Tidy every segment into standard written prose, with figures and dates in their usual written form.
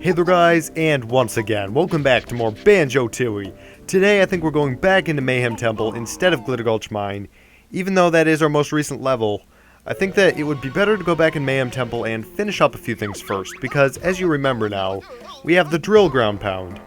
Hey there guys, and once again, welcome back to more Banjo Tooie. Today I think we're going back into Mayhem Temple instead of Glitter Gulch Mine. Even though that is our most recent level, I think that it would be better to go back in Mayhem Temple and finish up a few things first, because as you remember now, we have the drill ground pound.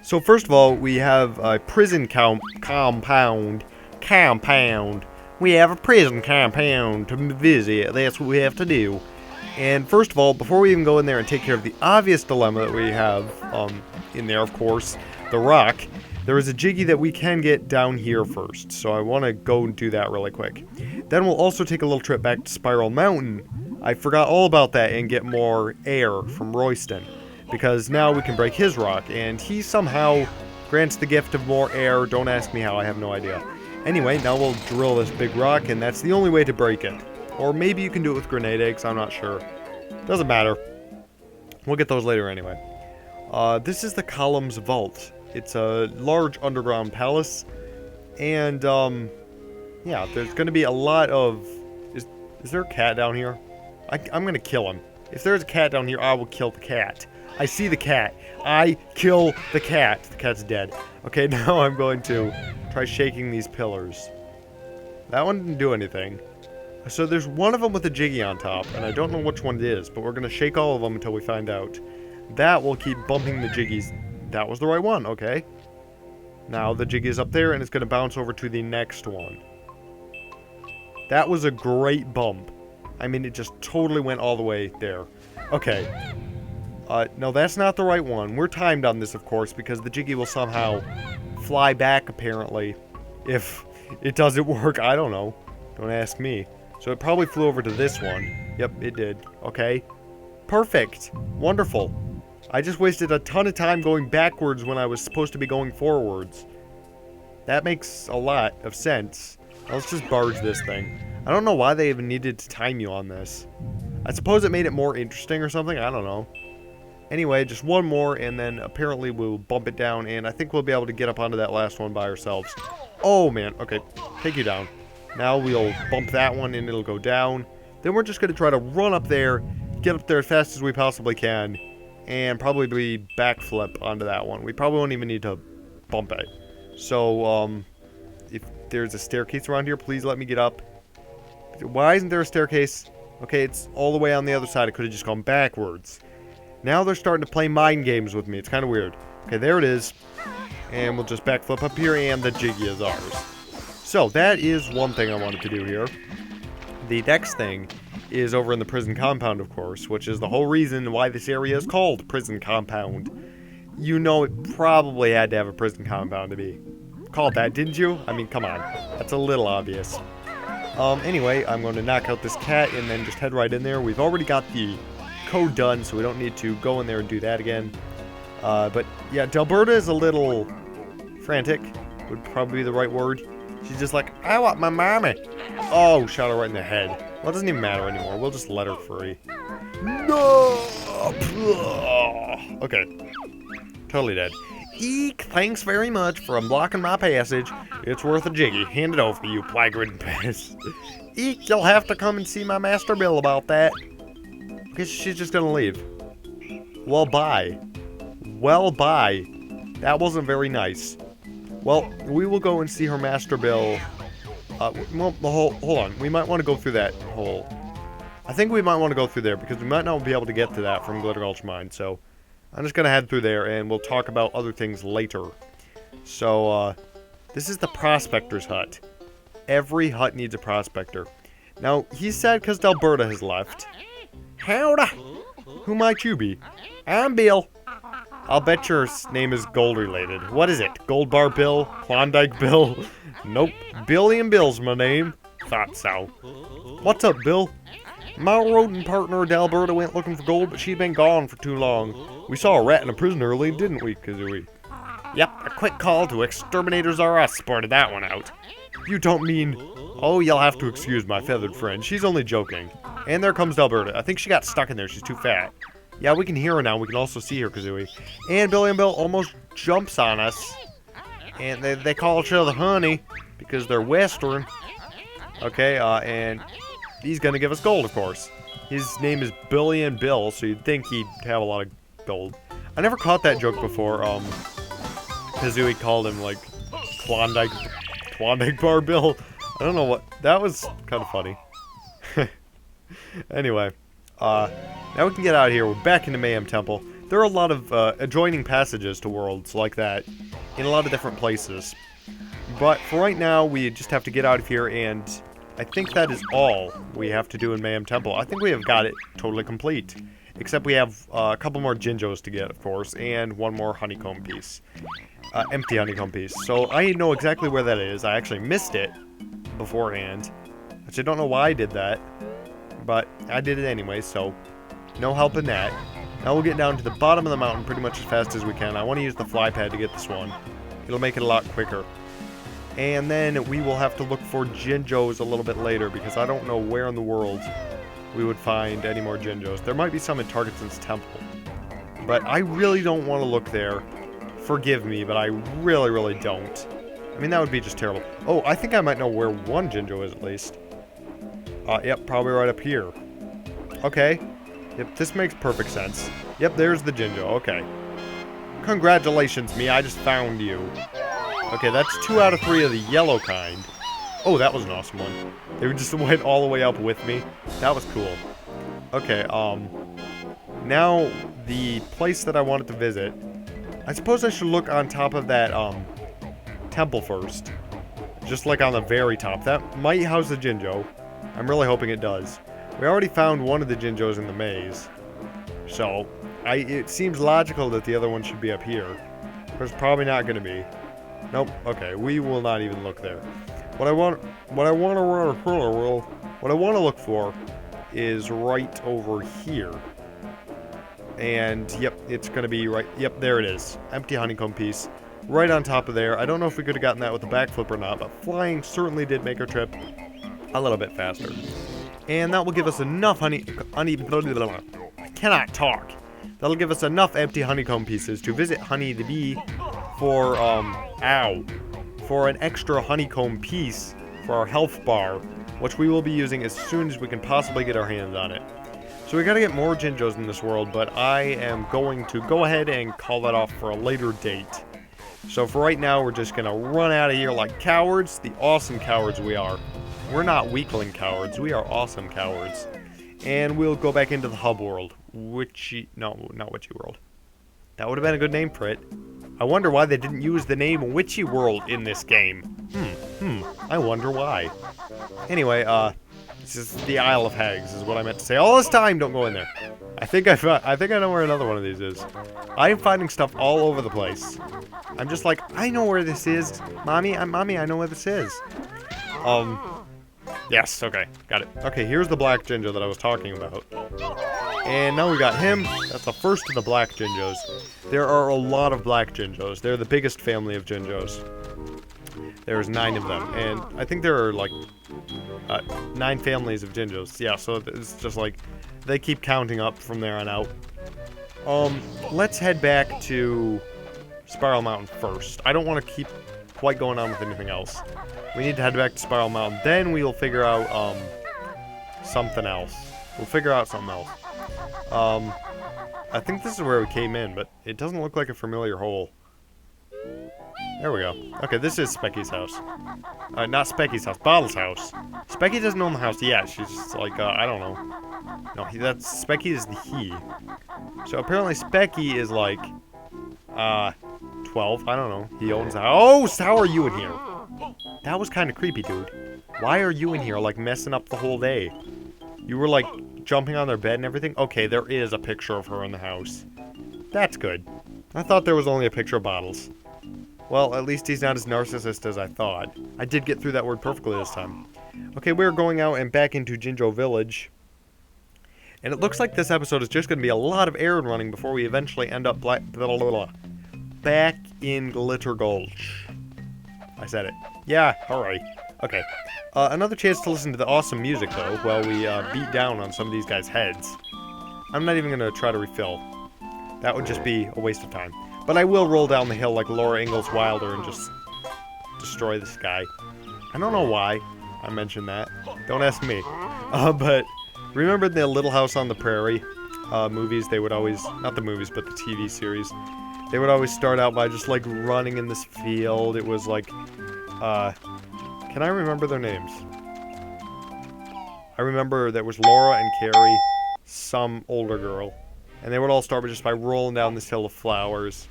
So first of all, we have a prison compound. We have a prison compound to visit, that's what we have to do. And first of all, before we even go in there and take care of the obvious dilemma that we have in there, of course, the rock, there is a Jiggy that we can get down here first. So I want to go and do that really quick. Then we'll also take a little trip back to Spiral Mountain. I forgot all about that and get more air from Royston, because now we can break his rock, and he somehow grants the gift of more air. Don't ask me how, I have no idea. Anyway, now we'll drill this big rock, and that's the only way to break it. Or maybe you can do it with grenade eggs, I'm not sure. Doesn't matter. We'll get those later anyway. This is the Columns Vault. It's a large underground palace. And, yeah, there's going to be a lot of... Is there a cat down here? I'm going to kill him. If there's a cat down here, I will kill the cat. I see the cat. I kill the cat. The cat's dead. Okay, now I'm going to try shaking these pillars. That one didn't do anything. So there's one of them with a Jiggy on top, and I don't know which one it is, but we're going to shake all of them until we find out. That will keep bumping the Jiggies. That was the right one, okay. Now the Jiggy is up there, and it's going to bounce over to the next one. That was a great bump. I mean, it just totally went all the way there. Okay. No, that's not the right one. We're timed on this, of course, because the Jiggy will somehow fly back, apparently. If it doesn't work, I don't know. Don't ask me. So it probably flew over to this one. Yep, it did. Okay. Perfect. Wonderful. I just wasted a ton of time going backwards when I was supposed to be going forwards. That makes a lot of sense. Now let's just barge this thing. I don't know why they even needed to time you on this. I suppose it made it more interesting or something. I don't know. Anyway, just one more, and then apparently we'll bump it down, and I think we'll be able to get up onto that last one by ourselves. Oh, man. Okay. Take you down. Now we'll bump that one and it'll go down. Then we're just going to try to run up there, get up there as fast as we possibly can, and probably be backflip onto that one. We probably won't even need to bump it. So, if there's a staircase around here, please let me get up. Why isn't there a staircase? Okay, it's all the way on the other side. It could have just gone backwards. Now they're starting to play mind games with me. It's kind of weird. Okay, there it is. And we'll just backflip up here, and the Jiggy is ours. So, that is one thing I wanted to do here. The next thing is over in the prison compound, of course, which is the whole reason why this area is called Prison Compound. You know it probably had to have a prison compound to be called that, didn't you? I mean, come on. That's a little obvious. Anyway, I'm going to knock out this cat and then just head right in there. We've already got the code done, so we don't need to go in there and do that again. But, yeah, Delberta is a little frantic, would probably be the right word. She's just like, I want my mommy. Oh, shot her right in the head. Well, it doesn't even matter anymore. We'll just let her free. No! Okay. Totally dead. Eek, thanks very much for unblocking my passage. It's worth a Jiggy. Hand it over, you plague-ridden pest. Eek, you'll have to come and see my Master Bill about that. Guess she's just gonna leave. Well, bye. Well, bye. That wasn't very nice. Well, we will go and see her Master Bill. Well, hold on. We might want to go through that hole. I think we might want to go through there, because we might not be able to get to that from Glitter Gulch Mine. So, I'm just going to head through there, and we'll talk about other things later. So, this is the Prospector's hut. Every hut needs a Prospector. Now, he's sad because Delberta has left. Howdy! Who might you be? I'm Bill. I'll bet your name is gold related. What is it? Gold Bar Bill? Klondike Bill? Nope. Billy and Bill's my name. Thought so. What's up, Bill? My rodent partner Delberta went looking for gold, but she'd been gone for too long. We saw a rat in a prison early, didn't we, Kazooie? Yep, a quick call to Exterminators R Us spotted that one out. You don't mean... Oh, you'll have to excuse my feathered friend. She's only joking. And there comes Delberta. I think she got stuck in there. She's too fat. Yeah, we can hear her now. We can also see her, Kazooie. And Billy and Bill almost jumps on us. And they call each other honey because they're Western. Okay, and he's going to give us gold, of course. His name is Billy and Bill, so you'd think he'd have a lot of gold. I never caught that joke before. Kazooie called him, like, Klondike Bar Bill. I don't know what... That was kind of funny. Anyway, now we can get out of here. We're back in the Mayhem Temple. There are a lot of adjoining passages to worlds like that in a lot of different places. But for right now, we just have to get out of here, and I think that is all we have to do in Mayhem Temple. I think we have got it totally complete. Except we have a couple more Jinjos to get, of course, and one more honeycomb piece. Empty honeycomb piece. So I know exactly where that is. I actually missed it beforehand, which I don't know why I did that. But I did it anyway, so no help in that. Now we'll get down to the bottom of the mountain pretty much as fast as we can. I want to use the fly pad to get this one. It'll make it a lot quicker. And then we will have to look for Jinjos a little bit later, because I don't know where in the world we would find any more Jinjos. There might be some in Targeton's temple, but I really don't want to look there. Forgive me, but I really, really don't. I mean, that would be just terrible. Oh, I think I might know where one Jinjo is at least. Yep, probably right up here. Okay. Yep, this makes perfect sense. Yep, there's the Jinjo. Okay. Congratulations, me. I just found you. Okay, that's 2 out of 3 of the yellow kind. Oh, that was an awesome one. They just went all the way up with me. That was cool. Okay, now the place that I wanted to visit. I suppose I should look on top of that, temple first. Just like on the very top. That might house the Jinjo. I'm really hoping it does. We already found one of the Jinjos in the maze. So, it seems logical that the other one should be up here. But it's probably not going to be. Nope. Okay, we will not even look there. What I want to look for is right over here. And yep, it's going to be right. Yep, there it is. Empty honeycomb piece. Right on top of there. I don't know if we could have gotten that with the backflip or not, but flying certainly did make our trip a little bit faster. And that will give us enough I cannot talk. That'll give us enough empty honeycomb pieces to visit Honey the Bee for, for an extra honeycomb piece for our health bar, which we will be using as soon as we can possibly get our hands on it. So we gotta get more Jinjos in this world, but I am going to go ahead and call that off for a later date. So for right now, we're just gonna run out of here like cowards, the awesome cowards we are. We're not weakling cowards, we are awesome cowards. And we'll go back into the hub world. No, not Witchy World. That would have been a good name for it. I wonder why they didn't use the name Witchy World in this game. I wonder why. Anyway, this is the Isle of Hags, is what I meant to say all this time. Don't go in there. I think I know where another one of these is. I am finding stuff all over the place. I'm just like, I know where this is. Mommy, I know where this is. Yes, okay, got it. Okay, here's the black Jinjo that I was talking about. And now we got him. That's the first of the black Jinjos. There are a lot of black Jinjos. They're the biggest family of Jinjos. There's 9 of them. And I think there are, like, 9 families of Jinjos. Yeah, so it's just like, they keep counting up from there on out. Let's head back to Spiral Mountain first. I don't want to keep quite going on with anything else. We need to head back to Spiral Mountain. Then we'll figure out, something else. We'll figure out something else. I think this is where we came in, but it doesn't look like a familiar hole. There we go. Okay, this is Specky's house. Not Specky's house, Bottle's house. Specky doesn't own the house yet. She's just like, I don't know. No, Specky is the he. So apparently Specky is like, 12. I don't know. He owns the house. Oh, how are you in here? That was kind of creepy, dude. Why are you in here, like, messing up the whole day? You were, like, jumping on their bed and everything? Okay, there is a picture of her in the house. That's good. I thought there was only a picture of Bottles. Well, at least he's not as narcissist as I thought. I did get through that word perfectly this time. Okay, we're going out and back into Jinjo Village. And it looks like this episode is just going to be a lot of errand running before we eventually end up back in Glitter Gulch. I said it. Yeah, alright. Okay. Another chance to listen to the awesome music, though, while we beat down on some of these guys' heads. I'm not even going to try to refill. That would just be a waste of time. But I will roll down the hill like Laura Ingalls Wilder and just destroy this guy. I don't know why I mentioned that. Don't ask me. But remember the Little House on the Prairie? movies, they would always, not the movies, but the TV series, they would always start out by just, like, running in this field. It was, like, can I remember their names? I remember there was Laura and Carrie, some older girl, and they would all start just by rolling down this hill of flowers,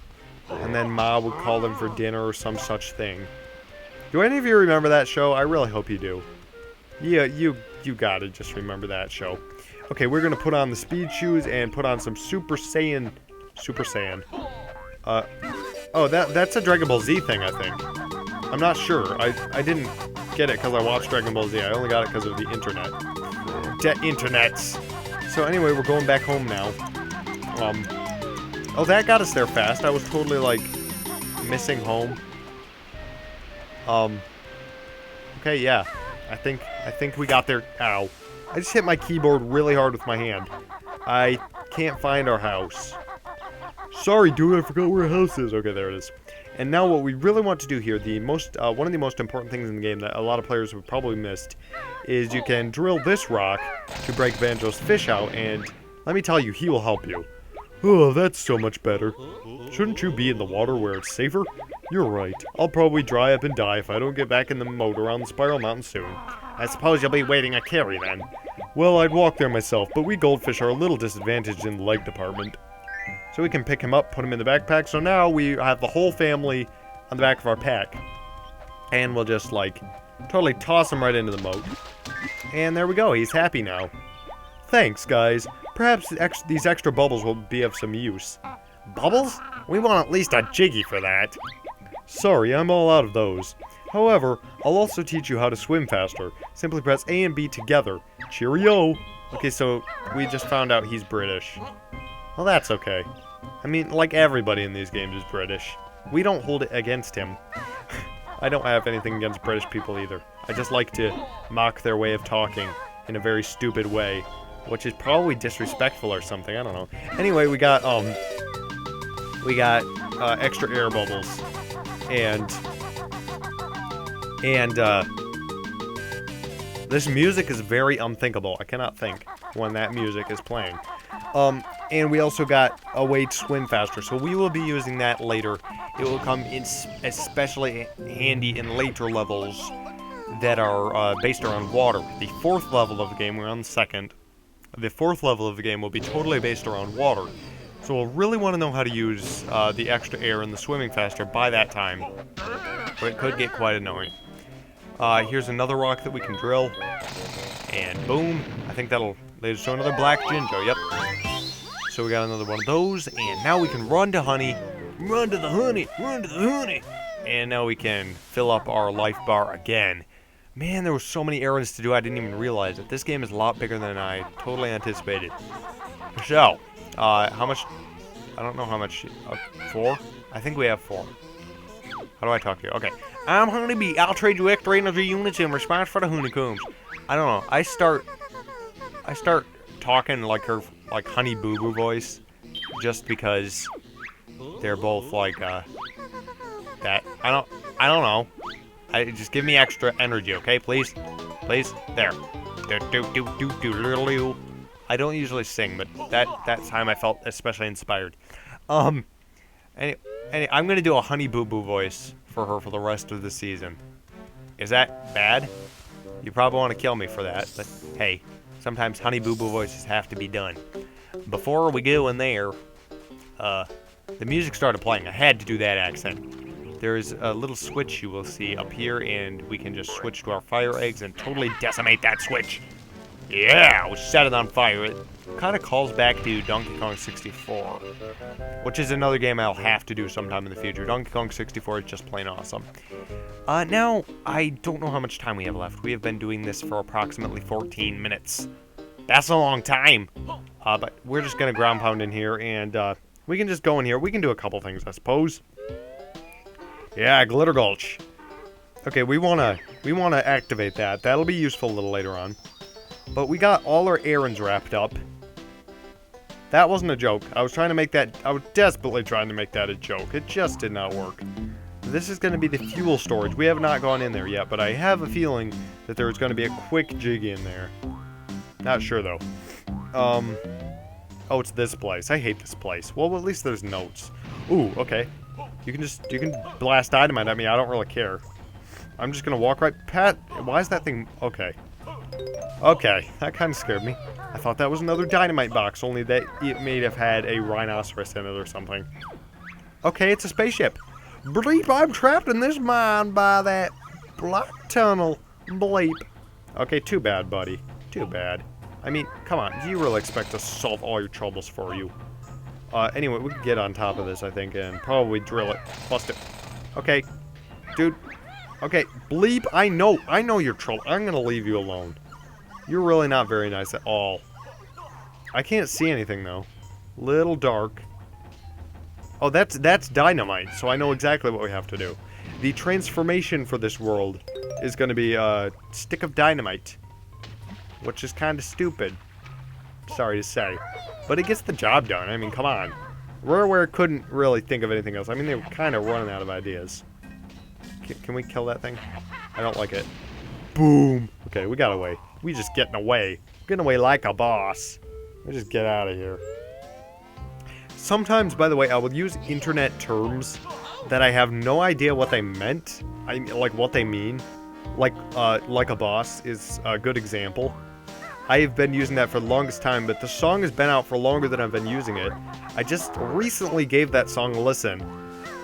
and then Ma would call them for dinner or some such thing. Do any of you remember that show? I really hope you do. Yeah, you gotta just remember that show. Okay, we're gonna put on the speed shoes and put on some Super Saiyan. Oh, that's a Dragon Ball Z thing, I think. I'm not sure. I didn't get it because I watched Dragon Ball Z. I only got it because of the internet. Internets. So anyway, we're going back home now. Oh, that got us there fast. I was totally, like, missing home. Okay, yeah. I think we got there. Ow. I just hit my keyboard really hard with my hand. I can't find our house. Sorry, dude, I forgot where our house is. Okay, there it is. And now what we really want to do here, one of the most important things in the game that a lot of players have probably missed, is you can drill this rock to break Banjo's fish out, and let me tell you, he will help you. Oh, that's so much better. Shouldn't you be in the water where it's safer? You're right. I'll probably dry up and die if I don't get back in the moat around the Spiral Mountain soon. I suppose you'll be waiting a carry then. Well, I'd walk there myself, but we goldfish are a little disadvantaged in the leg department. So we can pick him up, put him in the backpack, so now we have the whole family on the back of our pack. And we'll just, like, totally toss him right into the moat. And there we go, he's happy now. Thanks, guys. Perhaps these extra bubbles will be of some use. Bubbles? We want at least a jiggy for that. Sorry, I'm all out of those. However, I'll also teach you how to swim faster. Simply press A and B together. Cheerio! Okay, so we just found out he's British. Well, that's okay. I mean, like everybody in these games is British. We don't hold it against him. I don't have anything against British people either. I just like to mock their way of talking in a very stupid way, which is probably disrespectful or something, I don't know. Anyway, we got extra air bubbles. And this music is very unthinkable. I cannot think when that music is playing. And we also got a way to swim faster, so we will be using that later. It will come in especially handy in later levels that are based around water. The fourth level of the game, we're on the second. The fourth level of the game will be totally based around water. So we'll really want to know how to use the extra air and the swimming faster by that time. Or it could get quite annoying. Here's another rock that we can drill. And boom. I think that'll lead us to another black Jinjo. Yep. So we got another one of those. And now we can run to honey. Run to the honey. Run to the honey. And now we can fill up our life bar again. Man, there were so many errands to do I didn't even realize it. This game is a lot bigger than I totally anticipated. So, how much? I don't know how much. 4? I think we have 4. How do I talk to you? Okay. I'm Honeybee. I'll trade you extra energy units in response for the honeycombs. I don't know. I start talking like her, like Honey Boo Boo voice, just because they're both like that. I don't know. Just give me extra energy, okay? Please, please. There. I don't usually sing, but that time I felt especially inspired. I'm gonna do a Honey Boo Boo voice for her for the rest of the season. Is that bad? You probably want to kill me for that, but hey, sometimes Honey Boo Boo voices have to be done. Before we go in there, the music started playing. I had to do that accent. There's a little switch you will see up here, and we can just switch to our fire eggs and totally decimate that switch. Yeah, we set it on fire. It kind of calls back to Donkey Kong 64, which is another game I'll have to do sometime in the future. Donkey Kong 64 is just plain awesome. Now, I don't know how much time we have left. We have been doing this for approximately 14 minutes. That's a long time. But we're just going to ground pound in here, and we can just go in here. We can do a couple things, I suppose. Yeah, Glitter Gulch. Okay, we wanna activate that. That'll be useful a little later on. But we got all our errands wrapped up. That wasn't a joke. I was desperately trying to make that a joke. It just did not work. This is going to be the fuel storage. We have not gone in there yet, but I have a feeling that there's going to be a quick jig in there. Not sure, though. Oh, it's this place. I hate this place. Well, at least there's notes. Ooh, okay. You can blast dynamite at me. I don't really care. I'm just gonna walk right past. Why is that thing? Okay. Okay, that kind of scared me. I thought that was another dynamite box, only that it may have had a rhinoceros in it or something. Okay, it's a spaceship. Bleep, I'm trapped in this mine by that black tunnel. Bleep. Okay, too bad, buddy. Too bad. I mean, come on. Do you really expect us to solve all your troubles for you? Anyway, we can get on top of this, I think, and probably drill it. Bust it. Okay. Dude. Okay, bleep, I know you're trouble. I'm gonna leave you alone. You're really not very nice at all. I can't see anything, though. Little dark. Oh, that's dynamite, so I know exactly what we have to do. The transformation for this world is gonna be a stick of dynamite. Which is kind of stupid. Sorry to say. But it gets the job done. I mean, come on. Rareware couldn't really think of anything else. I mean, they were kind of running out of ideas. Can we kill that thing? I don't like it. Boom. Okay, we got away. We just getting away. Getting away like a boss. We just get out of here. Sometimes, by the way, I will use internet terms that I have no idea what they meant. I mean, like what they mean. Like a boss is a good example. I have been using that for the longest time, but the song has been out for longer than I've been using it. I just recently gave that song a listen.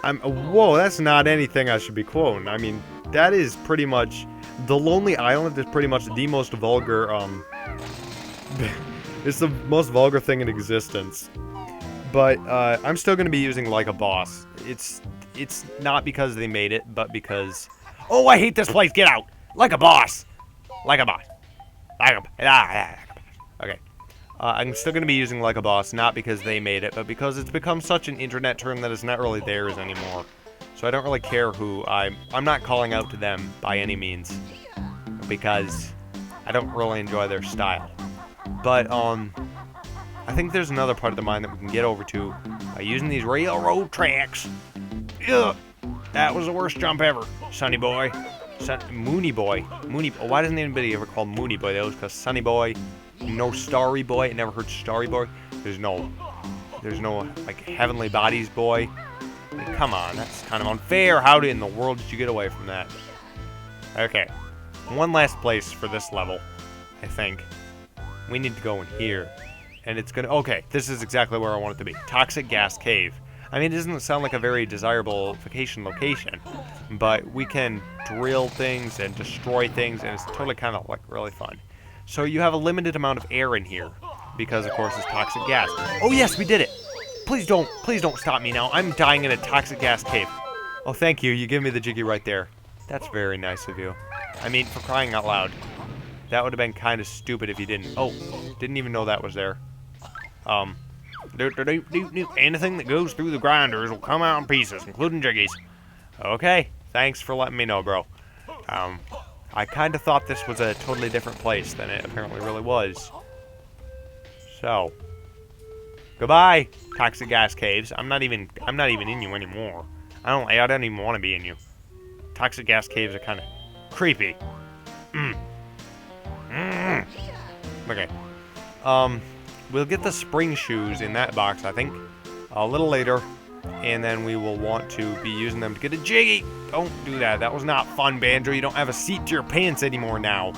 Whoa, that's not anything I should be quoting. I mean, that is pretty much... The Lonely Island is pretty much the most vulgar, it's the most vulgar thing in existence. But, I'm still gonna be using Like a Boss. It's not because they made it, but because... Oh, I hate this place! Get out! Like a boss! Like a boss. Okay. I'm still going to be using Like a Boss, not because they made it, but because it's become such an internet term that it's not really theirs anymore. So I don't really care who I'm not calling out to them by any means, because I don't really enjoy their style. But, I think there's another part of the mine that we can get over to by using these railroad tracks. Ugh! That was the worst jump ever, Sonny Boy. Moony Boy. Why doesn't anybody ever call Moony Boy? That was because Sunny Boy, no Starry Boy. I never heard Starry Boy. There's no, like, Heavenly Bodies Boy. I mean, come on, that's kind of unfair. How in the world did you get away from that? Okay. One last place for this level, I think. We need to go in here. And it's gonna... Okay, this is exactly where I want it to be. Toxic Gas Cave. I mean, it doesn't sound like a very desirable vacation location, but we can drill things and destroy things, and it's totally kind of, like, really fun. So you have a limited amount of air in here, because, of course, it's toxic gas. Oh, yes, we did it! Please don't stop me now. I'm dying in a toxic gas cave. Oh, thank you. You give me the jiggy right there. That's very nice of you. I mean, for crying out loud. That would have been kind of stupid if you didn't. Oh, didn't even know that was there. Anything that goes through the grinders will come out in pieces, including jiggies. Okay, thanks for letting me know, bro. I kind of thought this was a totally different place than it apparently really was. So, goodbye, toxic gas caves. I'm not even in you anymore. I don't even want to be in you. Toxic gas caves are kind of creepy. Okay. We'll get the spring shoes in that box, I think, a little later, and then we will want to be using them to get a jiggy. Don't do that. That was not fun, Banjo. You don't have a seat to your pants anymore now.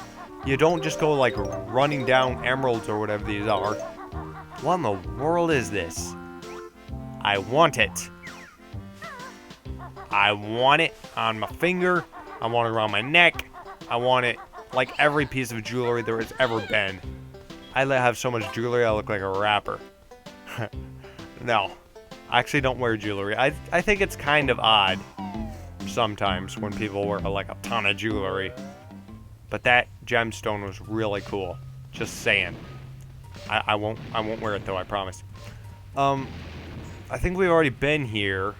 You don't just go, like, running down emeralds or whatever these are. What in the world is this? I want it. I want it on my finger. I want it around my neck. I want it like every piece of jewelry there has ever been. I have so much jewelry, I look like a rapper. No, I actually don't wear jewelry. I think it's kind of odd sometimes when people wear like a ton of jewelry. But that gemstone was really cool. Just saying. I won't wear it though, I promise. I think we've already been here.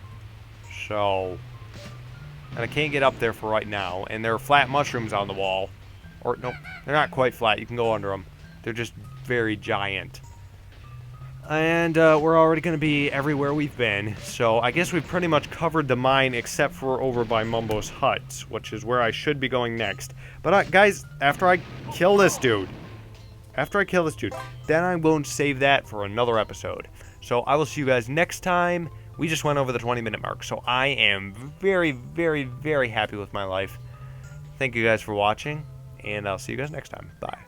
So, and I can't get up there for right now. And there are flat mushrooms on the wall. Or, no, they're not quite flat. You can go under them. They're just very giant. And we're already going to be everywhere we've been. So I guess we've pretty much covered the mine except for over by Mumbo's hut, which is where I should be going next. But guys, after I kill this dude, after I kill this dude, then I'm going to save that for another episode. So I will see you guys next time. We just went over the 20-minute mark, so I am very, very, very happy with my life. Thank you guys for watching, and I'll see you guys next time. Bye.